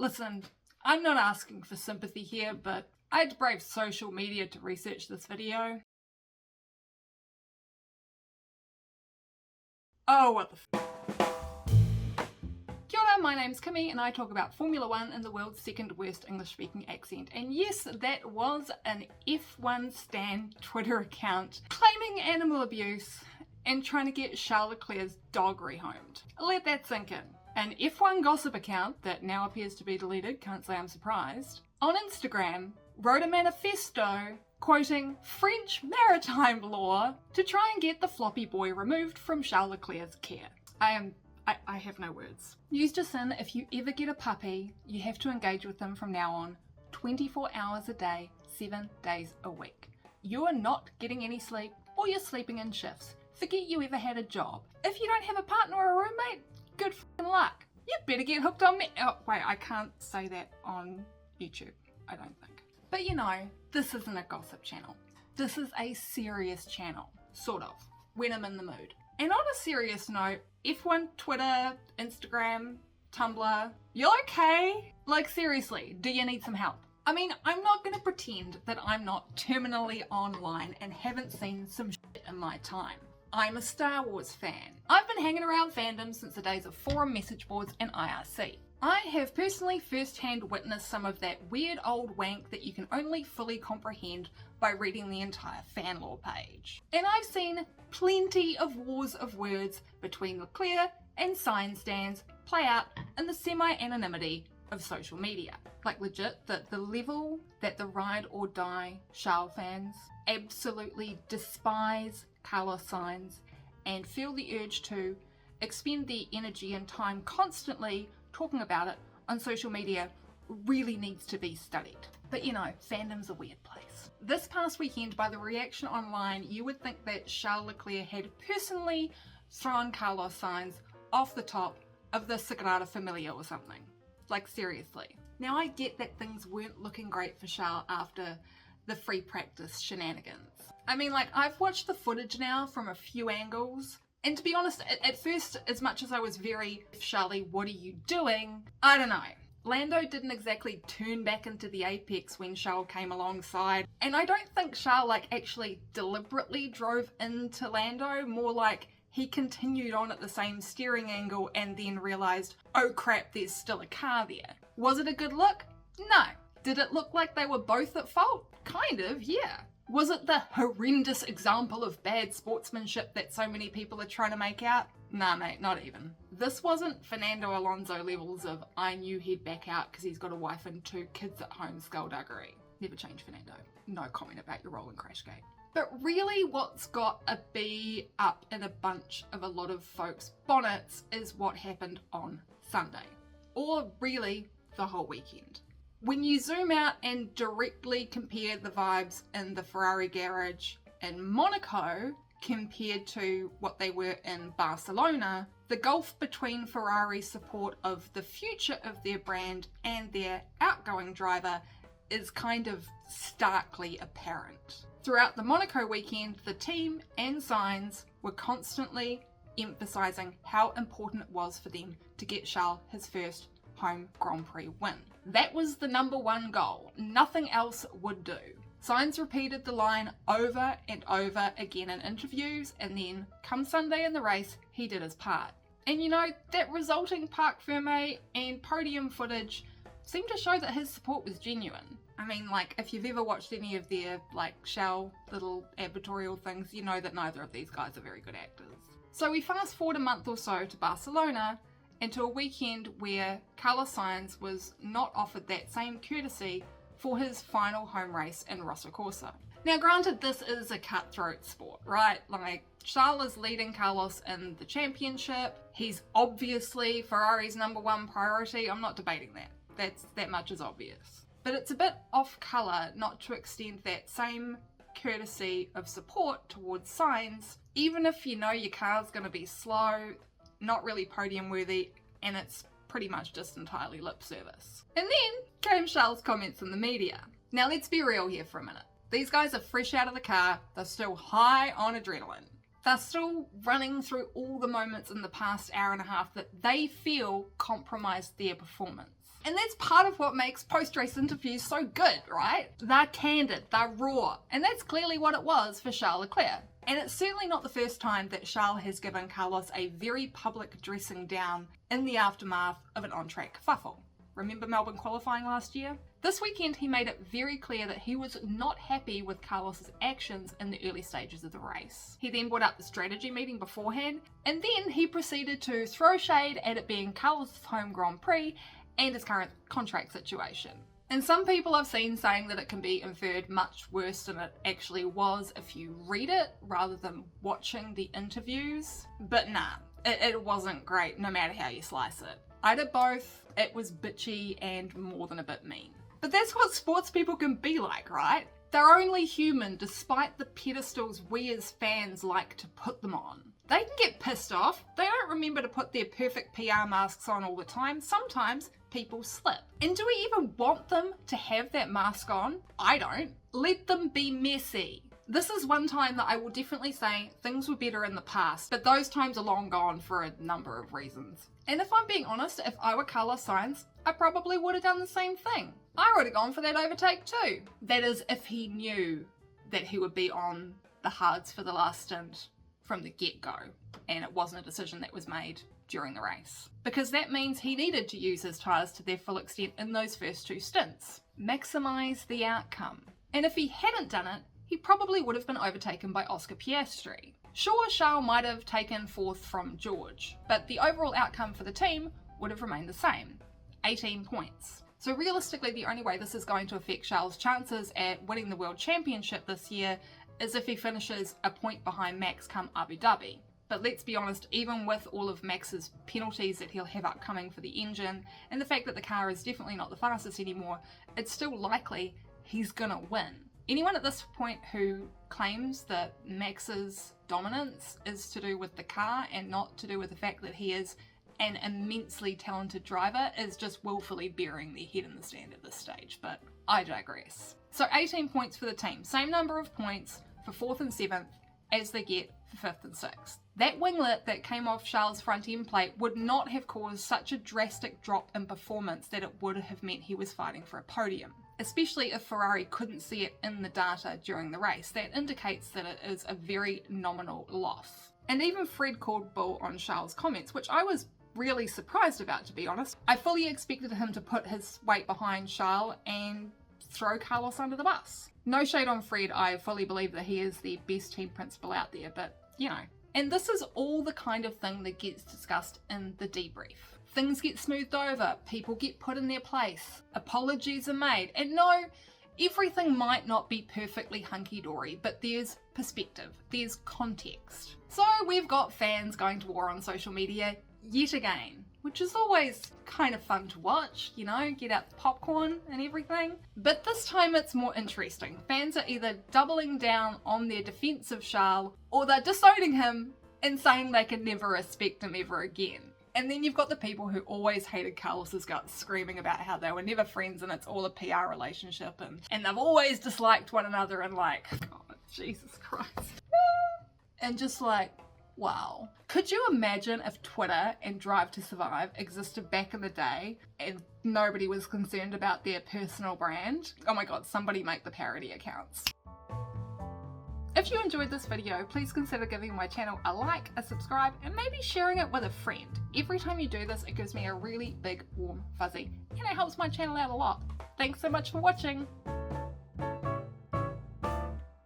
Listen, I'm not asking for sympathy here, but I had to brave social media to research this video. Oh, what the Kia ora, my name's Kimmy and I talk about Formula 1 in the world's second worst English speaking accent. And yes, that was an F1 stan Twitter account claiming animal abuse and trying to get Charles Leclerc's dog rehomed. Let that sink in. An F1 gossip account that now appears to be deleted, can't say I'm surprised, on Instagram wrote a manifesto quoting French maritime law to try and get the floppy boy removed from Charles Leclerc's care. I have no words. Use just in, if you ever get a puppy, you have to engage with them from now on 24 hours a day, 7 days a week. You are not getting any sleep or you're sleeping in shifts. Forget you ever had a job. If you don't have a partner or a roommate, good f***ing luck. You better get hooked on me. Oh, wait, I can't say that on YouTube, I don't think. But you know, this isn't a gossip channel. This is a serious channel, sort of, when I'm in the mood. And on a serious note, F1 Twitter, Instagram, Tumblr, you okay? Like seriously, do you need some help? I mean, I'm not gonna pretend that I'm not terminally online and haven't seen some shit in my time. I'm a Star Wars fan. I've been hanging around fandom since the days of forum message boards and IRC. I have personally first-hand witnessed some of that weird old wank that you can only fully comprehend by reading the entire fan lore page. And I've seen plenty of wars of words between Leclerc and Sainz stands play out in the semi-anonymity of social media. Like legit, the level that the ride or die Charles fans absolutely despise Carlos Sainz and feel the urge to expend their energy and time constantly talking about it on social media really needs to be studied. But you know, fandom's a weird place. This past weekend, by the reaction online, you would think that Charles Leclerc had personally thrown Carlos Sainz off the top of the Sagrada Familia or something. Like seriously. Now I get that things weren't looking great for Charles after the free practice shenanigans. I mean, like, I've watched the footage now from a few angles, and to be honest, at first, as much as I was very, Charlie, what are you doing? I don't know. Lando didn't exactly turn back into the apex when Charles came alongside, and I don't think Charles, actually deliberately drove into Lando, more like he continued on at the same steering angle and then realised, oh crap, there's still a car there. Was it a good look? No. Did it look like they were both at fault? Kind of, yeah. Was it the horrendous example of bad sportsmanship that so many people are trying to make out? Nah mate, not even. This wasn't Fernando Alonso levels of I knew he'd back out because he's got a wife and 2 kids at home skullduggery. Never change, Fernando. No comment about your rolling crash gate. But really what's got a bee up in a bunch of a lot of folks' bonnets is what happened on Sunday. Or really, the whole weekend. When you zoom out and directly compare the vibes in the Ferrari garage in Monaco compared to what they were in Barcelona, the gulf between Ferrari's support of the future of their brand and their outgoing driver is kind of starkly apparent. Throughout the Monaco weekend, the team and Sainz were constantly emphasising how important it was for them to get Charles his first home Grand Prix win. That was the number one goal. Nothing else would do. Sainz repeated the line over and over again in interviews, and then come Sunday in the race, he did his part. And you know, that resulting Parc Fermé and podium footage seemed to show that his support was genuine. I mean, if you've ever watched any of their, Shell little advertorial things, you know that neither of these guys are very good actors. So we fast forward a month or so to Barcelona, and to a weekend where Carlos Sainz was not offered that same courtesy for his final home race in Rosso Corsa. Now granted, this is a cutthroat sport, right? Charles is leading Carlos in the championship. He's obviously Ferrari's number one priority. I'm not debating that. That much is obvious. But it's a bit off colour not to extend that same courtesy of support towards Sainz, even if you know your car's going to be slow, not really podium worthy, and it's pretty much just entirely lip service. And then came Charles' comments in the media. Now let's be real here for a minute. These guys are fresh out of the car, they're still high on adrenaline. They're still running through all the moments in the past hour and a half that they feel compromised their performance. And that's part of what makes post-race interviews so good, right? They're candid, they're raw, and that's clearly what it was for Charles Leclerc. And it's certainly not the first time that Charles has given Carlos a very public dressing down in the aftermath of an on-track kerfuffle. Remember Melbourne qualifying last year? This weekend he made it very clear that he was not happy with Carlos's actions in the early stages of the race. He then brought up the strategy meeting beforehand, and then he proceeded to throw shade at it being Carlos's home Grand Prix and his current contract situation. And some people I've seen saying that it can be inferred much worse than it actually was if you read it rather than watching the interviews. But nah, it wasn't great no matter how you slice it. I did both. It was bitchy and more than a bit mean. But that's what sports people can be like, right? They're only human despite the pedestals we as fans like to put them on. They can get pissed off. They don't remember to put their perfect PR masks on all the time. Sometimes people slip. And do we even want them to have that mask on? I don't. Let them be messy. This is one time that I will definitely say things were better in the past, but those times are long gone for a number of reasons. And if I'm being honest, if I were Carlos Sainz, I probably would have done the same thing. I would have gone for that overtake too. That is, if he knew that he would be on the hards for the last stint from the get-go, and it wasn't a decision that was made during the race. Because that means he needed to use his tyres to their full extent in those first two stints. Maximise the outcome. And if he hadn't done it, he probably would have been overtaken by Oscar Piastri. Sure, Charles might have taken fourth from George, but the overall outcome for the team would have remained the same, 18 points. So realistically, the only way this is going to affect Charles' chances at winning the World Championship this year is if he finishes a point behind Max come Abu Dhabi. But let's be honest, even with all of Max's penalties that he'll have upcoming for the engine, and the fact that the car is definitely not the fastest anymore, it's still likely he's gonna win. Anyone at this point who claims that Max's dominance is to do with the car and not to do with the fact that he is an immensely talented driver is just willfully burying their head in the sand at this stage, but I digress. So 18 points for the team, same number of points for 4th and 7th as they get for 5th and 6th. That winglet that came off Charles' front end plate would not have caused such a drastic drop in performance that it would have meant he was fighting for a podium. Especially if Ferrari couldn't see it in the data during the race. That indicates that it is a very nominal loss. And even Fred called bull on Charles' comments, which I was really surprised about, to be honest. I fully expected him to put his weight behind Charles and throw Carlos under the bus. No shade on Fred, I fully believe that he is the best team principal out there, but you know. And this is all the kind of thing that gets discussed in the debrief. Things get smoothed over, people get put in their place, apologies are made, and no, everything might not be perfectly hunky-dory, but there's perspective, there's context. So we've got fans going to war on social media yet again, which is always kind of fun to watch, you know, get out the popcorn and everything. But this time it's more interesting. Fans are either doubling down on their defense of Charles, or they're disowning him and saying they can never respect him ever again. And then you've got the people who always hated Carlos's guts screaming about how they were never friends and it's all a PR relationship and they've always disliked one another and like, God, Jesus Christ. And just like, wow. Could you imagine if Twitter and Drive to Survive existed back in the day and nobody was concerned about their personal brand? Oh my God, somebody make the parody accounts. If you enjoyed this video, please consider giving my channel a like, a subscribe, and maybe sharing it with a friend. Every time you do this, it gives me a really big warm fuzzy, and it helps my channel out a lot. Thanks so much for watching!